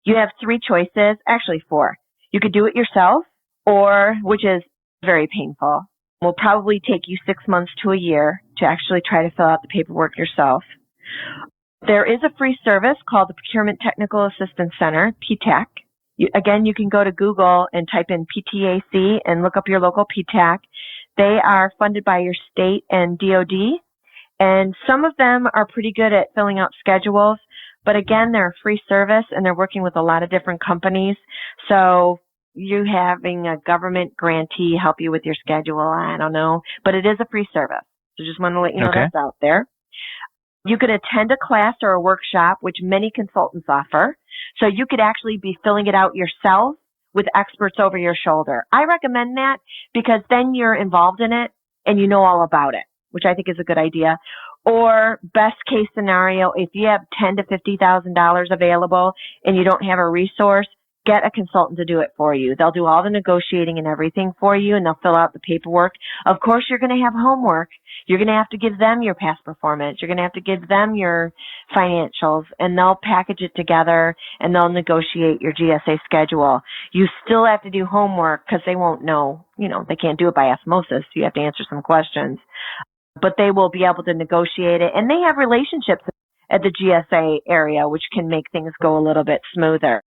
You have three choices, actually four. You could do it yourself, or, which is very painful, will probably take you 6 months to a year to actually try to fill out the paperwork yourself. There is a free service called the Procurement Technical Assistance Center, PTAC. Again, you can go to Google and type in PTAC and look up your local PTAC. They are funded by your state and DOD, and some of them are pretty good at filling out schedules. But again, they're a free service, and they're working with a lot of different companies. So you having a government grantee help you with your schedule, I don't know. But it is a free service. So just want to let you know that's out there. You could attend a class or a workshop, which many consultants offer. So you could actually be filling it out yourself with experts over your shoulder. I recommend that because then you're involved in it and you know all about it, which I think is a good idea. Or best case scenario, if you have $10,000 to $50,000 available and you don't have a resource, get a consultant to do it for you. They'll do all the negotiating and everything for you, and they'll fill out the paperwork. Of course, you're going to have homework. You're going to have to give them your past performance. You're going to have to give them your financials, and they'll package it together, and they'll negotiate your GSA schedule. You still have to do homework because they won't know. They can't do it by osmosis. You have to answer some questions. But they will be able to negotiate it, and they have relationships at the GSA area, which can make things go a little bit smoother.